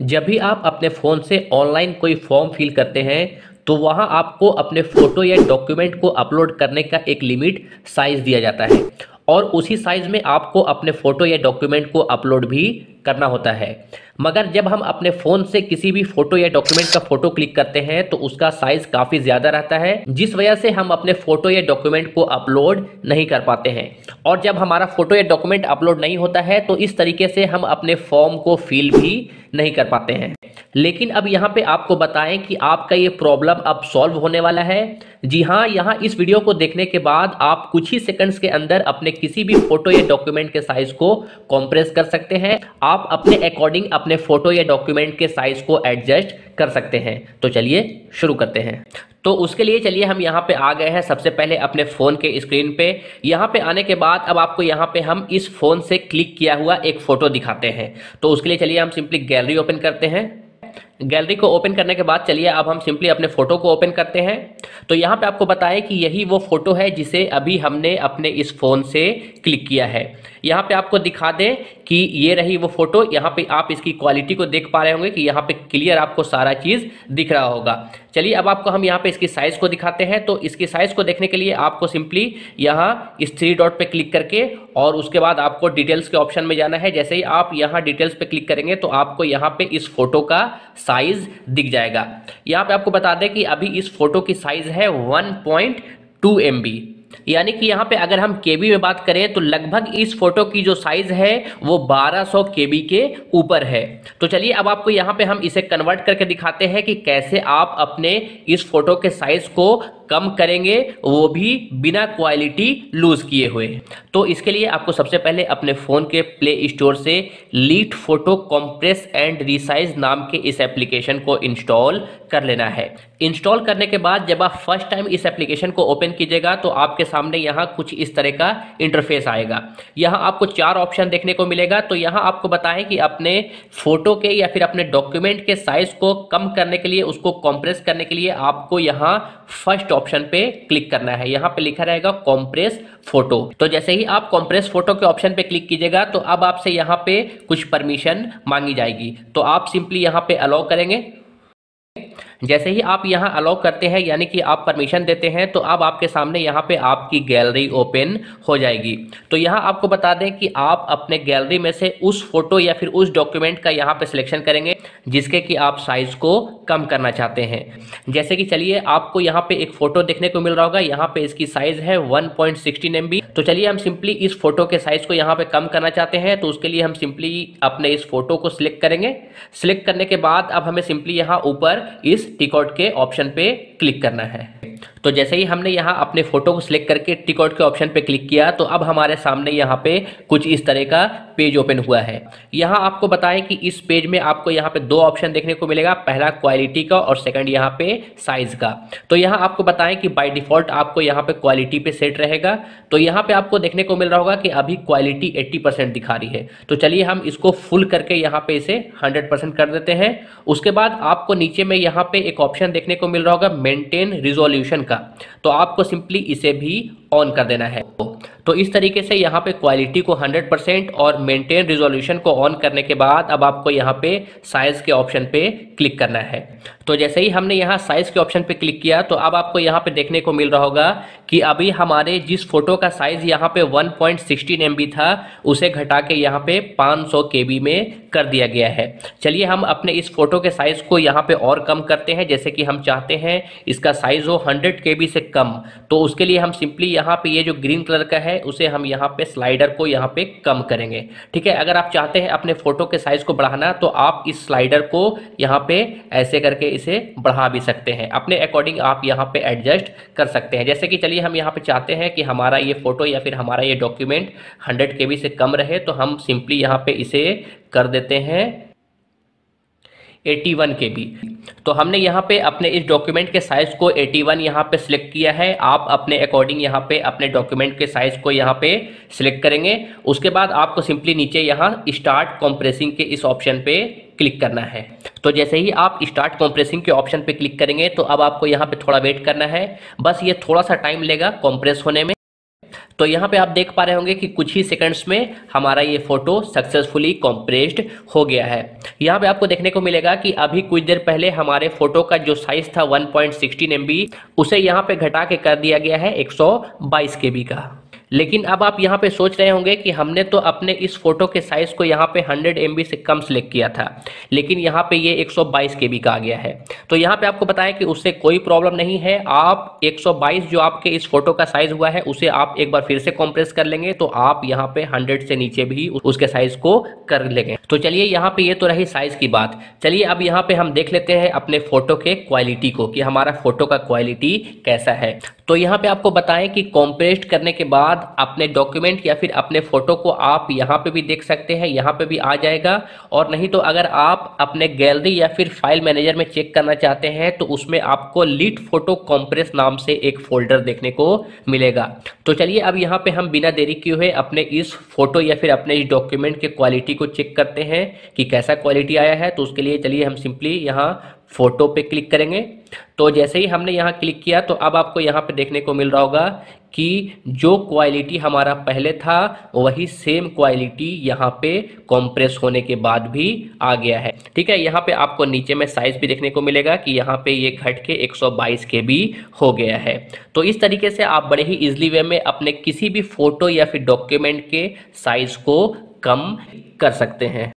जब भी आप अपने फ़ोन से ऑनलाइन कोई फॉर्म फिल करते हैं तो वहाँ आपको अपने फ़ोटो या डॉक्यूमेंट को अपलोड करने का एक लिमिट साइज़ दिया जाता है और उसी साइज़ में आपको अपने फ़ोटो या डॉक्यूमेंट को अपलोड भी करना होता है। मगर जब हम अपने फ़ोन से किसी भी फ़ोटो या डॉक्यूमेंट का फ़ोटो क्लिक करते हैं तो उसका साइज़ काफ़ी ज़्यादा रहता है, जिस वजह से हम अपने फ़ोटो या डॉक्यूमेंट को अपलोड नहीं कर पाते हैं। और जब हमारा फ़ोटो या डॉक्यूमेंट अपलोड नहीं होता है तो इस तरीके से हम अपने फॉर्म को फिल भी नहीं कर पाते हैं। लेकिन अब यहाँ पे आपको बताएं कि आपका ये प्रॉब्लम अब सॉल्व होने वाला है। जी हाँ, यहाँ इस वीडियो को देखने के बाद आप कुछ ही सेकंड्स के अंदर अपने किसी भी फोटो या डॉक्यूमेंट के साइज को कॉम्प्रेस कर सकते हैं। आप अपने अकॉर्डिंग अपने फोटो या डॉक्यूमेंट के साइज को एडजस्ट कर सकते हैं। तो चलिए शुरू करते हैं। तो उसके लिए चलिए हम यहाँ पे आ गए हैं सबसे पहले अपने फ़ोन के स्क्रीन पे। यहाँ पे आने के बाद अब आपको यहाँ पे हम इस फ़ोन से क्लिक किया हुआ एक फ़ोटो दिखाते हैं। तो उसके लिए चलिए हम सिंपली गैलरी ओपन करते हैं। गैलरी को ओपन करने के बाद चलिए अब हम सिंपली अपने फ़ोटो को ओपन करते हैं। तो यहाँ पे आपको बताएं कि यही वो फ़ोटो है जिसे अभी हमने अपने इस फ़ोन से क्लिक किया है। यहाँ पे आपको दिखा दें कि ये रही वो फ़ोटो। यहाँ पे आप इसकी क्वालिटी को देख पा रहे होंगे कि यहाँ पे क्लियर आपको सारा चीज़ दिख रहा होगा। चलिए अब आपको हम यहाँ पे इसकी साइज़ को दिखाते हैं। तो इसकी साइज़ को देखने के लिए आपको सिंपली यहाँ इस 3 डॉट पे क्लिक करके और उसके बाद आपको डिटेल्स के ऑप्शन में जाना है। जैसे ही आप यहाँ डिटेल्स पे क्लिक करेंगे तो आपको यहाँ पे इस फोटो का साइज दिख जाएगा। यहाँ पे आपको बता दें कि अभी इस फोटो की साइज है 1.2 MB, यानी कि यहाँ पे अगर हम केबी में बात करें तो लगभग इस फोटो की जो साइज है वो 1200 केबी के ऊपर है। तो चलिए अब आपको यहाँ पे हम इसे कन्वर्ट करके दिखाते हैं कि कैसे आप अपने इस फोटो के साइज को कम करेंगे, वो भी बिना क्वालिटी लूज किए हुए। तो इसके लिए आपको सबसे पहले अपने फ़ोन के प्ले स्टोर से लीट फोटो कॉम्प्रेस एंड रिसाइज नाम के इस एप्लीकेशन को इंस्टॉल कर लेना है। इंस्टॉल करने के बाद जब आप फर्स्ट टाइम इस एप्लीकेशन को ओपन कीजिएगा तो आपके सामने यहाँ कुछ इस तरह का इंटरफेस आएगा। यहाँ आपको 4 ऑप्शन देखने को मिलेगा। तो यहाँ आपको बताएं कि अपने फोटो के या फिर अपने डॉक्यूमेंट के साइज को कम करने के लिए, उसको कॉम्प्रेस करने के लिए आपको यहाँ फर्स्ट ऑप्शन पे क्लिक करना है। यहाँ पे लिखा रहेगा कॉम्प्रेस फोटो। तो जैसे ही आप कॉम्प्रेस फोटो के ऑप्शन पे क्लिक कीजिएगा तो अब आपसे यहाँ पे कुछ परमिशन मांगी जाएगी। तो आप सिंपली यहाँ पे अलाउ करेंगे। जैसे ही आप यहाँ अलाउ करते हैं यानी कि आप परमिशन देते हैं तो अब आपके सामने यहाँ पे आपकी गैलरी ओपन हो जाएगी। तो यहाँ आपको बता दें कि आप अपने गैलरी में से उस फोटो या फिर उस डॉक्यूमेंट का यहाँ पे सिलेक्शन करेंगे जिसके कि आप साइज को कम करना चाहते हैं। जैसे कि चलिए आपको यहाँ पे एक फोटो देखने को मिल रहा होगा। यहाँ पे इसकी साइज है 1.16 MB। तो चलिए हम सिंपली इस फोटो के साइज को यहाँ पे कम करना चाहते हैं। तो उसके लिए हम सिंपली अपने इस फोटो को सिलेक्ट करेंगे। सिलेक्ट करने के बाद अब हमें सिंपली यहाँ ऊपर इस टिक आउट के ऑप्शन पे क्लिक करना है। तो जैसे ही हमने यहाँ अपने फोटो को सिलेक्ट करके टिक आउट के ऑप्शन पे क्लिक किया तो अब हमारे सामने यहाँ पे कुछ इस तरह का पेज ओपन हुआ है। यहाँ आपको बताएं कि इस पेज में आपको यहाँ पे 2 ऑप्शन देखने को मिलेगा, पहला क्वालिटी का और सेकंड यहाँ पे साइज का। तो यहाँ आपको बताएं कि बाय डिफॉल्ट आपको यहाँ पे क्वालिटी पे सेट रहेगा। तो यहाँ पे आपको देखने को मिल रहा होगा कि अभी क्वालिटी 80% दिखा रही है। तो चलिए हम इसको फुल करके यहाँ पे इसे 100% कर देते हैं। उसके बाद आपको नीचे में यहाँ पे एक ऑप्शन देखने को मिल रहा होगा मेंटेन रिजोल्यूशन का। तो आपको सिंपली इसे भी ऑन कर देना है। तो इस तरीके से यहाँ पे क्वालिटी को 100% और मेंटेन रिजोल्यूशन को ऑन करने के बाद अब आपको यहाँ पे साइज के ऑप्शन पे क्लिक करना है। तो जैसे ही हमने यहाँ साइज के ऑप्शन पे क्लिक किया तो अब आपको यहाँ पे देखने को मिल रहा होगा कि अभी हमारे जिस फोटो का साइज यहाँ पे 1.16 MB था उसे घटा के यहाँ पे 500 KB में कर दिया गया है। चलिए हम अपने इस फोटो के साइज को यहाँ पे और कम करते हैं। जैसे कि हम चाहते हैं इसका साइज हो 100 KB से कम। तो उसके लिए हम सिंपली यहाँ पे ये जो ग्रीन कलर का है उसे हम यहाँ पे स्लाइडर को यहाँ पे कम करेंगे। ठीक है, अगर आप चाहते हैं अपने फोटो के साइज को बढ़ाना तो आप इस स्लाइडर को यहाँ पे ऐसे करके इसे बढ़ा भी सकते हैं। अपने अकॉर्डिंग आप यहाँ पे एडजस्ट कर सकते हैं। जैसे कि चलिए हम यहाँ पे चाहते हैं कि हमारा ये फोटो या फिर हमारा ये डॉक्यूमेंट 100 KB से कम रहे तो हम सिंपली यहाँ पे इसे कर देते हैं 81 KB। तो हमने यहाँ पे अपने इस डॉक्यूमेंट के साइज को 81 यहाँ पे सिलेक्ट किया है। आप अपने अकॉर्डिंग यहाँ पे अपने डॉक्यूमेंट के साइज को यहाँ पे सिलेक्ट करेंगे। उसके बाद आपको सिंपली नीचे यहाँ स्टार्ट कॉम्प्रेसिंग के इस ऑप्शन पे क्लिक करना है। तो जैसे ही आप स्टार्ट कॉम्प्रेसिंग के ऑप्शन पे क्लिक करेंगे तो अब आपको यहाँ पे थोड़ा वेट करना है। बस ये थोड़ा सा टाइम लेगा कॉम्प्रेस होने में। तो यहाँ पे आप देख पा रहे होंगे कि कुछ ही सेकंड्स में हमारा ये फोटो सक्सेसफुली कॉम्प्रेस्ड हो गया है। यहाँ पे आपको देखने को मिलेगा कि अभी कुछ देर पहले हमारे फोटो का जो साइज था 1.16 MB, उसे यहाँ पे घटा के कर दिया गया है 122 KB का। लेकिन अब आप यहाँ पे सोच रहे होंगे कि हमने तो अपने इस फोटो के साइज को यहाँ पे 100 MB से कम सिलेक्ट किया था, लेकिन यहाँ पे ये 122 KB का आ गया है। तो यहाँ पे आपको बताएं कि उससे कोई प्रॉब्लम नहीं है। आप 122 जो आपके इस फोटो का साइज हुआ है उसे आप एक बार फिर से कॉम्प्रेस कर लेंगे तो आप यहाँ पे 100 से नीचे भी उसके साइज को कर लेंगे। तो चलिए यहाँ पे ये तो रही साइज की बात। चलिए अब यहाँ पे हम देख लेते हैं अपने फोटो के क्वालिटी को कि हमारा फोटो का क्वालिटी कैसा है। तो यहाँ पे आपको बताएं कि कॉम्प्रेस्ड करने के बाद अपने डॉक्यूमेंट या फिर अपने फोटो को आप यहाँ पे भी देख सकते हैं, यहाँ पे भी आ जाएगा। और नहीं तो अगर आप अपने गैलरी या फिर फाइल मैनेजर में चेक करना चाहते हैं तो उसमें आपको लीट फोटो कॉम्प्रेस नाम से एक फोल्डर देखने को मिलेगा। तो चलिए अब यहाँ पे हम बिना देरी किए हुए अपने इस फोटो या फिर अपने इस डॉक्यूमेंट के क्वालिटी को चेक करते हैं कि कैसा क्वालिटी आया है। तो उसके लिए चलिए हम सिंपली यहाँ फोटो पे क्लिक करेंगे। तो जैसे ही हमने यहाँ क्लिक किया तो अब आपको यहाँ पे देखने को मिल रहा होगा कि जो क्वालिटी हमारा पहले था वही सेम क्वालिटी यहाँ पे कॉम्प्रेस होने के बाद भी आ गया है। ठीक है, यहाँ पे आपको नीचे में साइज भी देखने को मिलेगा कि यहाँ पे ये घट के 122 KB हो गया है। तो इस तरीके से आप बड़े ही इजीली वे में अपने किसी भी फोटो या फिर डॉक्यूमेंट के साइज को कम कर सकते हैं।